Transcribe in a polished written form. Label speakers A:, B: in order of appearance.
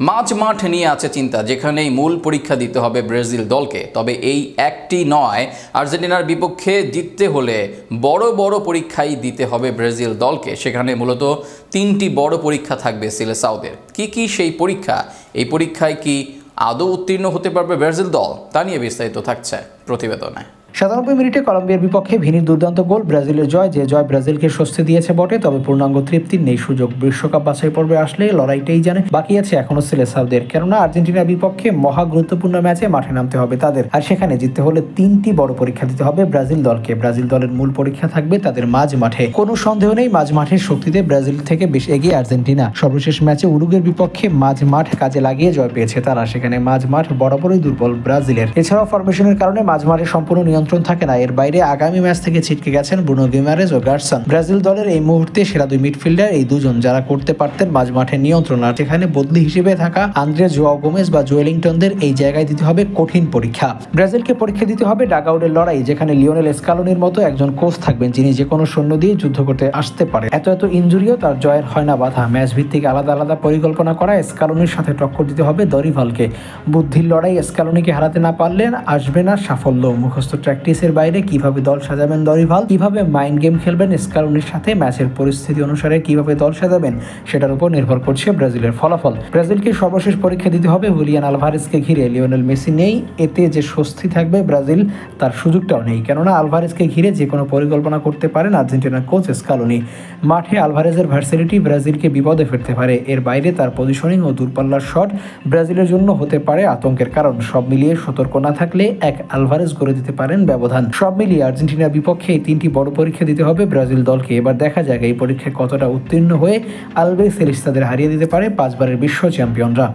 A: মাঝ মাঠ নিয়ে আছে চিন্তা, যেখানেই মূল পরীক্ষা দিতে হবে ব্রাজিল দলকে। তবে এই একটি নয়, আর্জেন্টিনার বিপক্ষে জিততে হলে বড় বড় পরীক্ষাই দিতে হবে ব্রাজিল দলকে। সেখানে মূলত 3টি বড় পরীক্ষা থাকবে সিলেসাওদের। কি সেই পরীক্ষা? এই পরীক্ষায় কি আদৌ উত্তীর্ণ হতে পারবে ব্রাজিল দল? তা নিয়ে বিস্তারিত থাকছে প্রতিবেদনে।
B: ৯৭ মিনিটে কলম্বিয়ার বিপক্ষে ভিনির দুর্দান্ত গোল ব্রাজিলের জয়। যে জয় ব্রাজিলকে স্বস্তি দিয়েছে বটে, তবে পূর্ণাঙ্গ তৃপ্তির নেই সুযোগ। বিশ্বকাপ বাছাই পর্বে আসলে লড়াইটাই জানে বাকি আছে এখনো সিলেসাওদের, কেননা আর্জেন্টিনার বিপক্ষে মহা গুরুত্বপূর্ণ ম্যাচে মাঠে নামতে হবে তাদের। আর সেখানে জিততে হলে 3টি বড় পরীক্ষা দিতে হবে ব্রাজিল দলকে। ব্রাজিল দলের মূল পরীক্ষা থাকবে তাদের মাঝ মাঠে। কোনো সন্দেহ নেই, মাঝ মাঠের শক্তিতে ব্রাজিল থেকে বেশ এগিয়ে আর্জেন্টিনা। সর্বশেষ ম্যাচে উরুগুয়ের বিপক্ষে মাঝ মাঠ কাজে লাগিয়ে জয় পেয়েছে তারা। সেখানে মাঝ মাঠ বরাবরই দুর্বল ব্রাজিলের। এছাড়াও ফরমেশনের কারণে মাঝ মাঠে সম্পূর্ণ নিয়ন্ত্রণ থাকে না। এর বাইরে আগামী ম্যাচ থেকে ছিটকে গেছেন ব্রুনো গিমারেজ ও গার্সন। ব্রাজিল দলের এই মুহূর্তে সেরা 2 মিডফিল্ডার এই দুজন, যারা করতে পারতেন মাঝ মাঠে নিয়ন্ত্রণ। আর সেখানে বদলি হিসেবে থাকা আন্দ্রে জোয়াও গোমেজ বা জোয়েলিংটনদের এই জায়গায় দিতে হবে কঠিন পরীক্ষা। ব্রাজিলকে পরীক্ষা দিতে হবে ডাগআউটের লড়াই, যেখানে লিওনেল স্কালোনির মতো একজন কোচ থাকবেন, যিনি যে কোনো সৈন্য দিয়ে যুদ্ধ করতে আসতে পারে। এত ইনজুরিও তার জয়ের হয় না বাধা। ম্যাচ ভিত্তিক আলাদা আলাদা পরিকল্পনা করা স্কালোনির সাথে টক্কর দিতে হবে দরিভালকে। বুদ্ধির লড়াই স্কালোনিকে হারাতে না পারলে আসবে না সাফল্য। মুখস্থ প্র্যাকটিসের বাইরে কিভাবে দল সাজাবেন দরিভাল, কিভাবে মাইন্ড গেম খেলবেন স্কালোনির সাথে, ম্যাচের পরিস্থিতি অনুসারে কিভাবে দল সাজাবেন, সেটার উপর নির্ভর করছে ব্রাজিলের ফলাফল। ব্রাজিলকে সর্বশেষ পরীক্ষা দিতে হবে হুলিয়ান আলভারেজকে ঘিরে। লিওনেল মেসি নেই, এতে যে স্বস্তি থাকবে ব্রাজিল তার সুযোগটাও নেই, কেননা আলভারেজকে ঘিরে যে কোনো পরিকল্পনা করতে পারেন আর্জেন্টিনার কোচ স্কালোনি। মাঠে আলভারেজের ভার্সিলিটি ব্রাজিলকে বিপদে ফেলতে পারে। এর বাইরে তার পজিশনিং ও দূরপাল্লার শট ব্রাজিলের জন্য হতে পারে আতঙ্কের কারণ। সব মিলিয়ে সতর্ক না থাকলে এক আলভারেজ করে দিতে পারেন ব্যবধান। সব মিলিয়ে আর্জেন্টিনার বিপক্ষে এই 3টি বড় পরীক্ষা দিতে হবে ব্রাজিল দলকে। এবার দেখা যাক এই পরীক্ষায় কতটা উত্তীর্ণ হয়ে আলবিসেলেস্তাদের হারিয়ে দিতে পারে 5বারের বিশ্ব চ্যাম্পিয়নরা।